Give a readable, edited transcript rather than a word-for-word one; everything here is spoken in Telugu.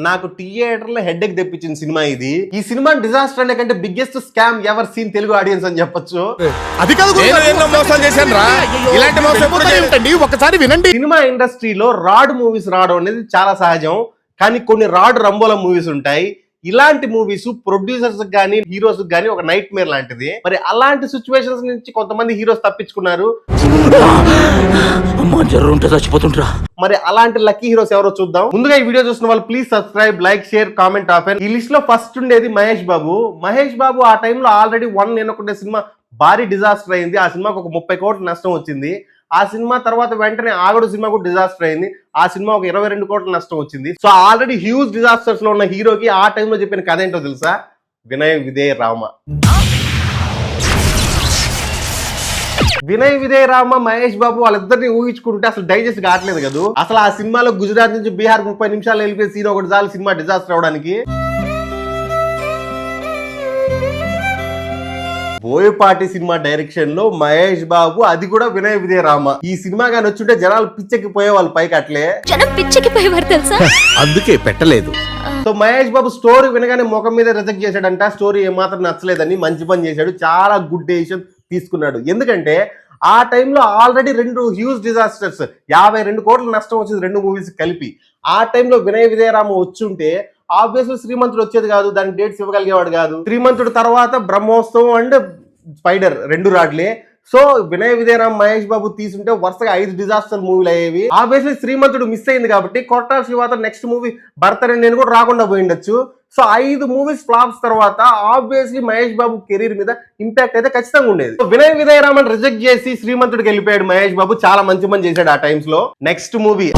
నాకు థియేటర్ లో హెడ్ ఎక్ తెప్పించిన సినిమా ఇది. ఈ సినిమా డిజాస్టర్ అనే కంటే biggest scam ever seen Telugu audience అని చెప్పొచ్చు. అది కాదు ఇలాంటి మోసం ఉంటుంది, ఒకసారి వినండి. సినిమా ఇండస్ట్రీలో రాడ్ మూవీస్ రావడం అనేది చాలా సహజం, కానీ కొన్ని రాడ్ రంబోల మూవీస్ ఉంటాయి. ఇలాంటి మూవీస్ ప్రొడ్యూసర్స్ గానీ హీరోస్ గానీ ఒక నైట్ మేర్ లాంటిది. మరి అలాంటి సిచ్యువేషన్స్ నుంచి కొంతమంది హీరోస్ తప్పించుకున్నారు. మరి అలాంటి లక్కీ హీరోస్ ఎవరో చూద్దాం. ముందుగా ఈ వీడియో చూస్తున్న వాళ్ళు please subscribe, like, share, comment offer. ఈ లిస్ట్ లో ఫస్ట్ ఉండేది మహేష్ బాబు. మహేష్ బాబు ఆ టైంలో ఆల్రెడీ నేను ఒకటే సినిమా భారీ డిజాస్టర్ అయింది. ఆ సినిమాకు ఒక 30 కోట్ల నష్టం వచ్చింది. ఆ సినిమా తర్వాత వెంటనే ఆగడు సినిమా కూడా డిజాస్టర్ అయింది. ఆ సినిమా ఒక 22 కోట్ల నష్టం వచ్చింది. సో ఆల్రెడీ హ్యూజ్ డిజాస్టర్స్ లో ఉన్న హీరోకి ఆ టైంలో చెప్పిన కథ ఏంటో తెలుసా? వినయ విధేయ రామ. వినయ్ విజయ్ రామ, మహేష్ బాబు వాళ్ళిద్దరిని ఊహించుకుంటే అసలు డైజెస్ట్ కావట్లేదు కదా. అసలు ఆ సినిమాలో గుజరాత్ నుంచి బీహార్ 30 నిమిషాలు వెళ్ళిపోయి సీన్ ఒకటి చాలు సినిమా డిజాస్టర్ అవడానికి. బోయపాటి సినిమా డైరెక్షన్ లో మహేష్ బాబు, అది కూడా వినయ్ విజయ్ రామ. ఈ సినిమా కానీ వచ్చుంటే జనాలు పిచ్చెక్కి పోయే వాళ్ళు పైకి అట్లే తెలుసా, అందుకే పెట్టలేదు. సో మహేష్ బాబు స్టోరీ వినగానే ముఖం మీద రిజెక్ట్ చేశాడంట. స్టోరీ ఏమాత్రం నచ్చలేదని మంచి పని చేశాడు, చాలా గుడ్ డెసిషన్ తీసుకున్నాడు. ఎందుకంటే ఆ టైంలో ఆల్రెడీ 2 హ్యూజ్ డిజాస్టర్స్, 52 కోట్ల నష్టం వచ్చింది 2 మూవీస్ కలిపి. ఆ టైంలో వినయ విజయరామ వచ్చుంటే ఆబ్వియస్లీ శ్రీమంతుడు వచ్చేది కాదు, దానికి డేట్స్ ఇవ్వగలిగేవాడు కాదు. శ్రీమంతుడు తర్వాత బ్రహ్మోత్సవం అండ్ స్పైడర్ 2 రాడ్లే. సో వినయ విజయరామ్, మహేష్ బాబు తీసుంటే వరుసగా 5 డిజాస్టర్ మూవీలు అయ్యేవి. ఆబ్వియస్లీ శ్రీమంతుడు మిస్ అయింది కాబట్టి కొట్టాల శివాత నెక్స్ట్ మూవీ భర్త నేను కూడా రాకుండా పోయిండొచ్చు. సో 5 మూవీస్ ఫ్లాప్స్ తర్వాత ఆబ్వియస్లీ మహేష్ బాబు కెరీర్ మీద ఇంపాక్ట్ అయితే ఖచ్చితంగా ఉండేది. వినయ విజయరామన్ రిజెక్ట్ చేసి శ్రీమంతుడికి వెళ్ళిపోయాడు మహేష్ బాబు. చాలా మంచి పని చేశాడు ఆ టైమ్స్ లో. Next movie